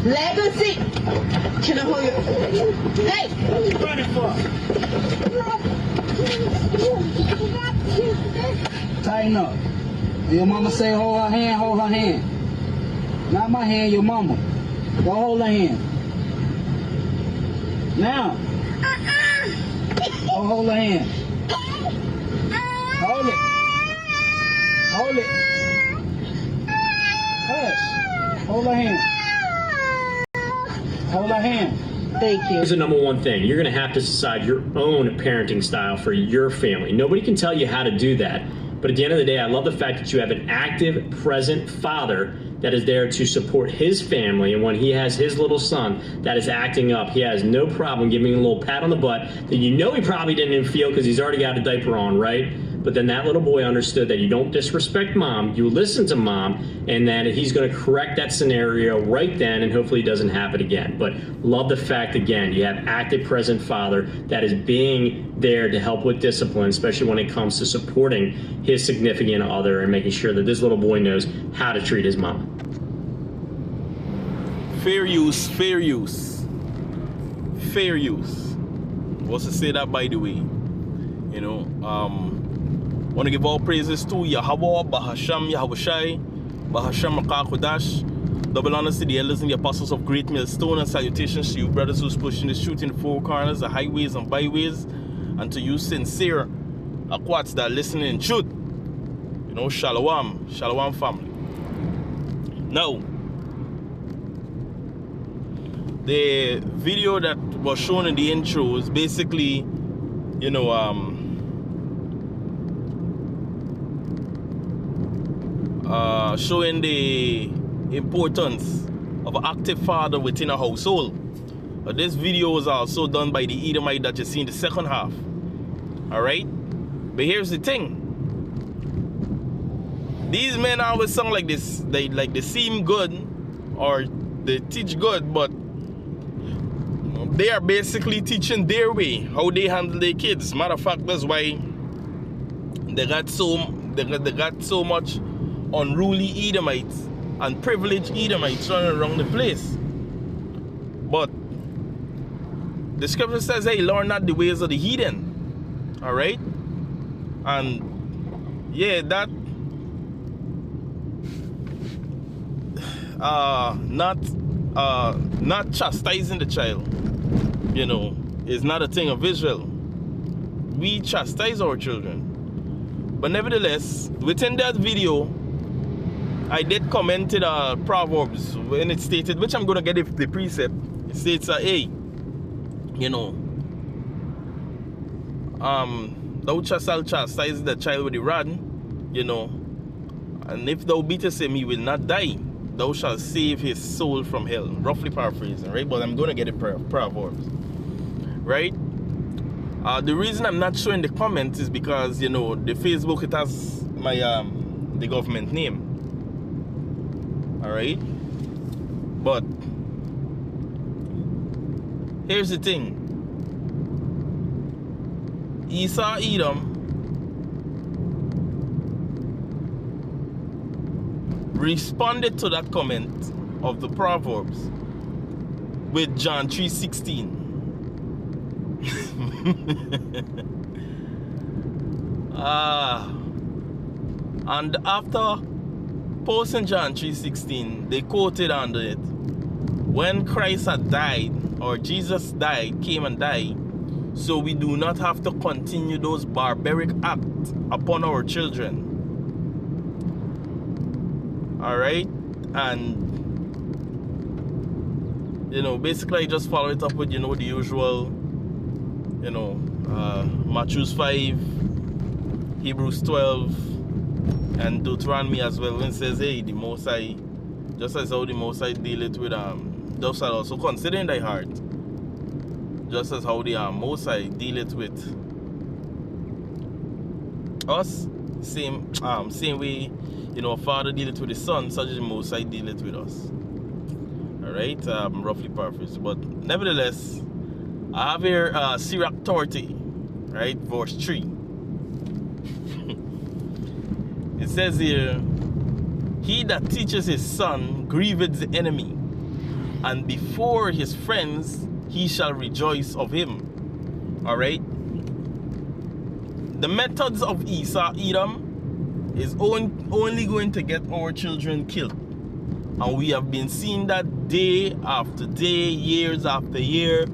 Legacy. Can I hold you? Hey! Running for. Tighten up. Your mama say hold her hand, hold her hand. Not my hand, your mama. Go hold her hand. Now. Go hold her hand. Hold it. Hold it. Hush. Hold her hand. Hold her hand. Thank you. Here's the number one thing. You're going to have to decide your own parenting style for your family. Nobody can tell you how to do that. But at the end of the day, I love the fact that you have an active, present father that is there to support his family. And when he has his little son that is acting up, he has no problem giving a little pat on the butt that you know he probably didn't even feel because he's already got a diaper on, right? But then that little boy understood that you don't disrespect mom, you listen to mom, and that he's going to correct that scenario right then, and hopefully it doesn't happen again. But love the fact, again, you have active, present father that is being there to help with discipline, especially when it comes to supporting his significant other and making sure that this little boy knows how to treat his mom. Fair use, fair use. Fair use. What's to say that, by the way? You know, want to give all praises to Yahweh, Bahasham, Yahushai, Bahasham Makakodash. Double honors to the elders and the apostles of Great Millstone, and salutations to you brothers who's pushing the truth in the four corners, the highways and byways, and to you sincere Akwats that are listening in truth. You know, Shalom, Shalom family. Now, the video that was shown in the intro is basically, you know, showing the importance of an active father within a household. This video is also done by the Edomite that you see in the second half. Alright? But here's the thing. These men always sound like this. They seem good or they teach good, but they are basically teaching their way, how they handle their kids. Matter of fact, that's why they got so much unruly Edomites and privileged Edomites running around the place. But the scripture says, hey, learn not the ways of the heathen. Alright? And yeah, that not chastising the child, you know, is not a thing of Israel. We chastise our children. But nevertheless, within that video, I did comment in Proverbs when it stated, which I'm going to get the precept. It states, hey, you know, thou shalt chastise the child with the rod, you know, and if thou beatest him, he will not die. Thou shalt save his soul from hell. Roughly paraphrasing, right? But I'm going to get it Proverbs, right? The reason I'm not showing the comments is because, you know, the Facebook, it has my the government name. Alright? But here's the thing. Esau Edom responded to that comment of the Proverbs with John 3:16. And after posting John 3:16, they quoted under it, when Christ had died, or Jesus died, came and died, so we do not have to continue those barbaric acts upon our children. Alright? And, you know, basically I just follow it up with, you know, the usual, you know, Matthew 5, Hebrews 12, and Deuteronomy as well, when it says, hey, the Most High, just as how the Most High deal it with, thou shalt also consider in thy heart, just as how the Most High deal it with us, same way, you know, a father deal it with his son, such as the Most High deal it with us. Alright, roughly paraphrased, but nevertheless, I have here Sirach 30, right, verse 3. It says here, he that teaches his son grieveth the enemy, and before his friends he shall rejoice of him. All right. The methods of Esau, Edom, is only going to get our children killed. And we have been seeing that day after day, years after year,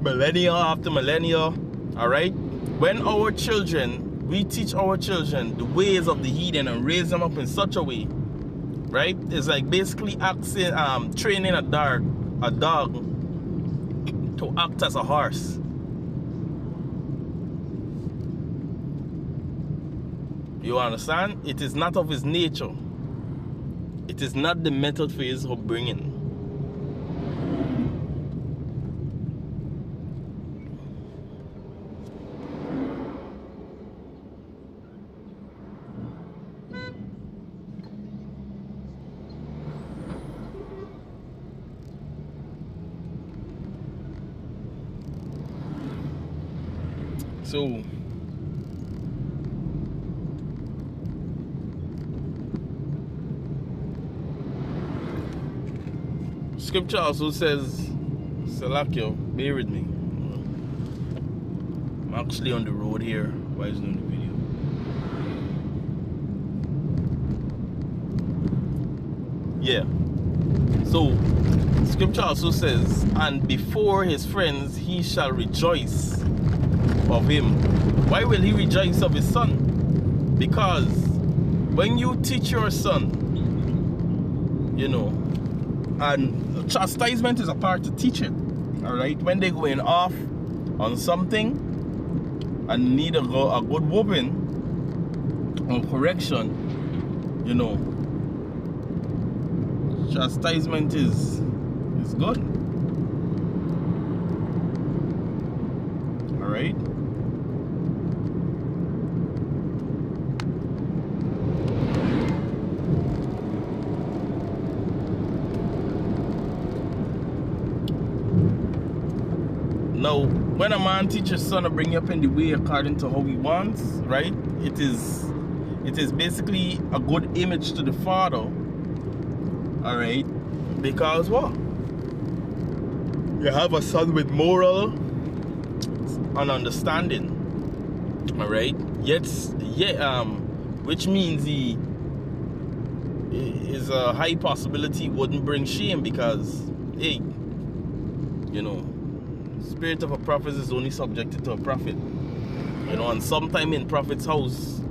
millennia after millennia. All right. When our children, we teach our children the ways of the heathen and raise them up in such a way, right? It's like basically training a dog to act as a horse. You understand? It is not of his nature. It is not the method for his upbringing. So scripture also says, Salakio, bear with me. I'm actually on the road here while I was doing the video. Yeah. So scripture also says, and before his friends he shall rejoice of him. Why will he rejoice of his son? Because when you teach your son, you know, and chastisement is a part of teaching, all right? When they're going off on something and need a good whooping or correction, you know, chastisement is good, all right? Now, when a man teaches his son to bring you up in the way according to how he wants, right? It is basically a good image to the father, all right? Because what? You have a son with moral and understanding, all right? Which means he is a high possibility he wouldn't bring shame because, hey, you know, spirit of a prophet is only subjected to a prophet, you know, and sometime in prophet's house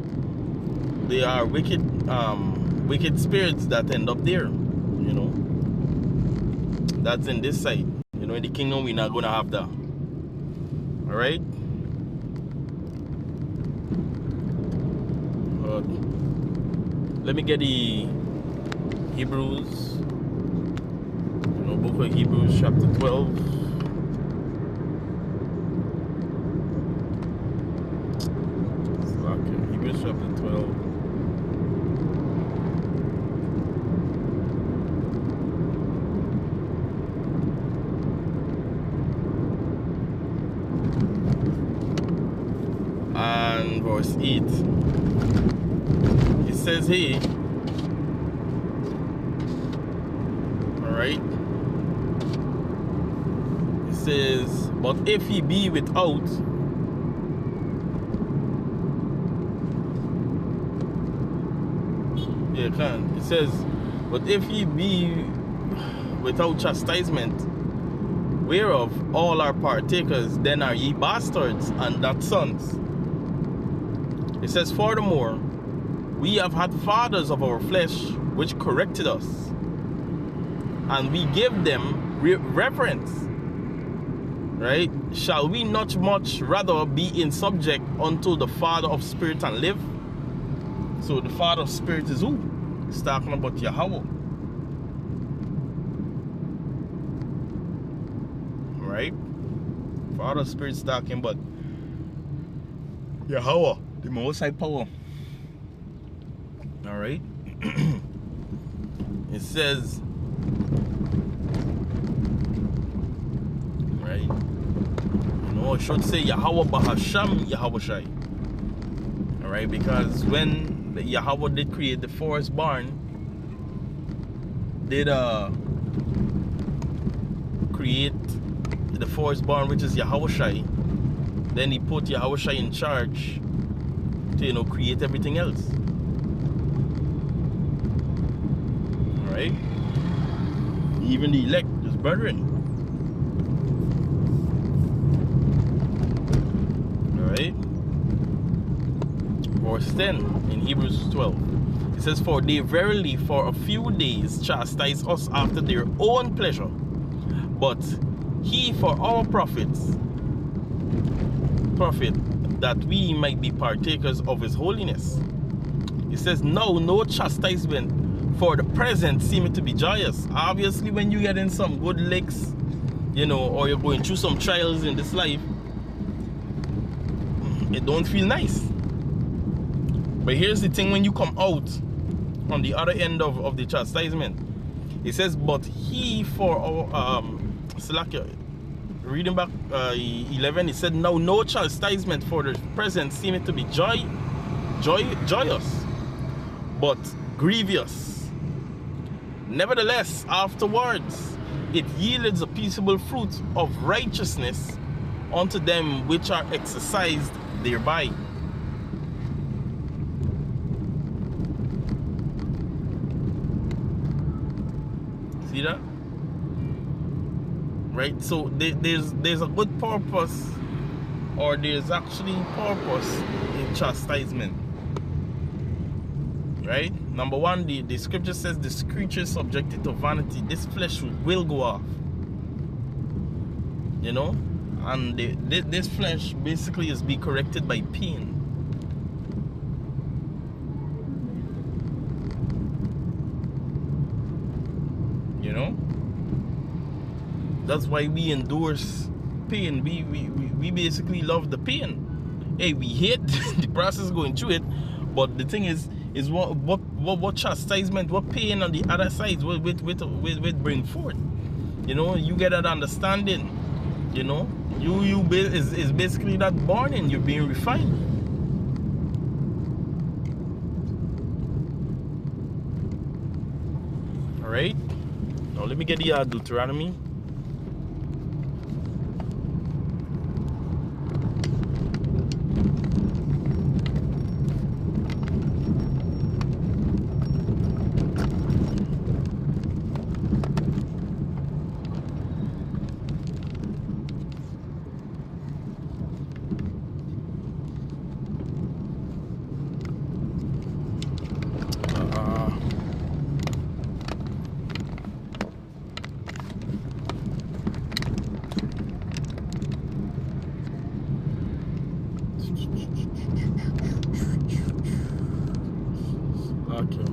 they are wicked spirits that end up there, you know. That's in this side, you know. In the kingdom we're not gonna have that, all right? Let me get the Hebrews, you know, book of Hebrews chapter 12. Chapter 12. And verse 8. It says here, alright, it says, but if he be without, it says, but if ye be without chastisement, whereof all are partakers, then are ye bastards and not sons. It says, furthermore, we have had fathers of our flesh which corrected us, and we give them reverence. Right? Shall we not much rather be in subject unto the Father of spirit and live? So the Father of spirit is who? It's talking about Yahweh. Right? Father of spirit is talking about Yahweh, the most high power. Alright? It says, right? You know, it should say Yahweh Bahasham Yahweh Shai. Alright? Because when Yahweh did create the forest barn, did create the firstborn, which is Yahushai. Then he put Yahushai in charge to, create everything else. Alright? Even the elect, his brethren. Alright? Verse 10 in Hebrews 12. It says, "For they verily for a few days chastise us after their own pleasure, but he for our profit, that we might be partakers of his holiness." It says, "No, no chastisement for the present seemeth to be joyous." Obviously, when you get in some good licks, or you're going through some trials in this life, it don't feel nice. But here's the thing: when you come out on the other end of the chastisement, it says, "But he for our reading back 11, it said, "Now no chastisement for the present seemeth to be joyous, but grievous. Nevertheless, afterwards it yields a peaceable fruit of righteousness unto them which are exercised thereby." See that? Right? So there's a good purpose, or there's actually purpose in chastisement. Right? Number one, the scripture says this creature is subjected to vanity. This flesh will go off. And this flesh basically is being corrected by pain. That's why we endorse pain. We basically love the pain. Hey, we hate the process going through it, but the thing is what chastisement, what pain on the other side with bring forth. You get that understanding. Is basically that burning. You're being refined. All right. Now let me get the Deuteronomy. Okay.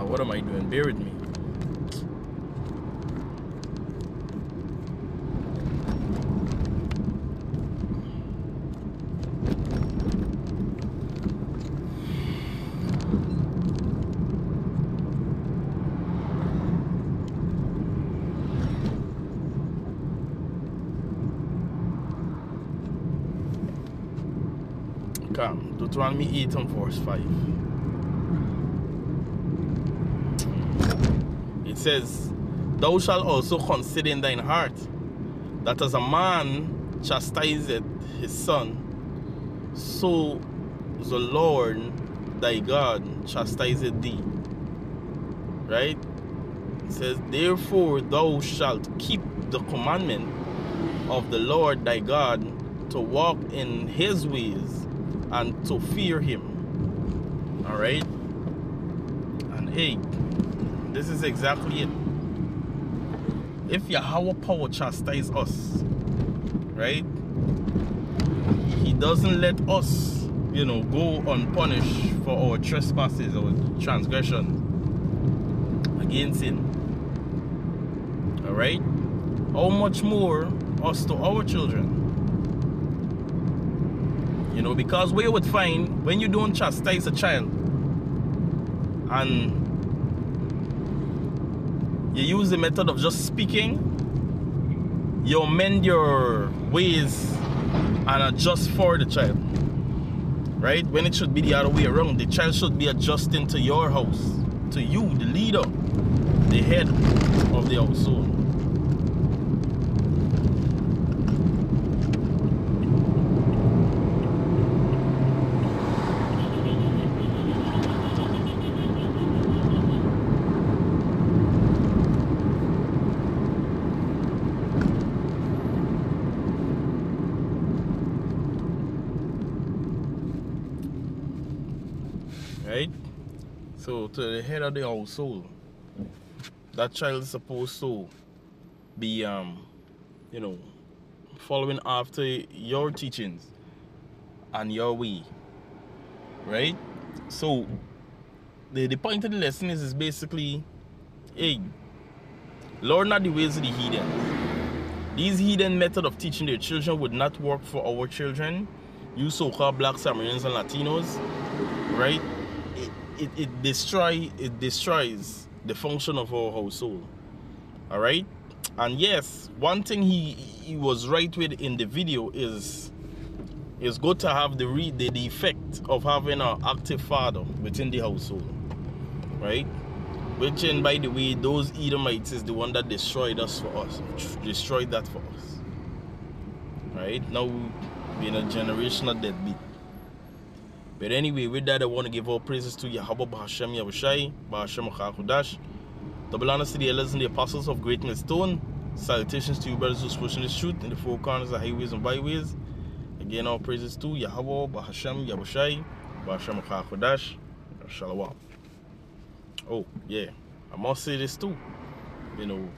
What am I doing? Bear with me. Come, Deuteronomy 8 and verse 5. It says, "Thou shalt also consider in thine heart, that as a man chastiseth his son, so the Lord thy God chastiseth thee." Right? It says, therefore thou shalt keep the commandment of the Lord thy God, to walk in his ways and to fear him. All right. And hey, this is exactly it. If Yahweh power chastise us, right, he doesn't let us, you know, go unpunished for our trespasses or transgressions against sin. All right. How much more us to our children? You know, because we would find when you don't chastise a child and you use the method of just speaking, you amend your ways and adjust for the child, right? When it should be the other way around. The child should be adjusting to your house, to you, the leader, the head of the household. Right? So to the head of the household, that child is supposed to be you know, following after your teachings and your way. Right? So the point of the lesson is basically, hey, learn not the ways of the heathen. These heathen method of teaching their children would not work for our children. You so-called black Samaritans and Latinos, right? It destroys the function of our household. All right. And yes, one thing he was right with in the video is good to have the effect of having an active father within the household, right? Which, and by the way, those Edomites is the one that destroyed that for us, right? Now we're in a generation of deadbeat. But anyway, with that, I want to give all praises to Yahweh Bahashem Yahushai, Bahashem Chakudash, double honors to the elders and the apostles of Great Millstone. Salutations to you brothers who's pushing this truth in the four corners of highways and byways. Again, all praises to Yahweh Bahashem Yahushai, Bahashem Chakudash, Shalom. Oh yeah, I must say this too. You know,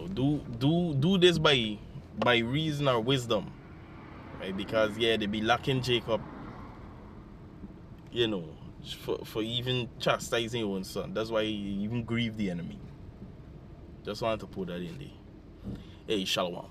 do this by reason or wisdom, right? Because yeah, they be lacking Jacob, you know, for even chastising your own son. That's why you even grieve the enemy. Just wanted to put that in there. Hey, Shalom.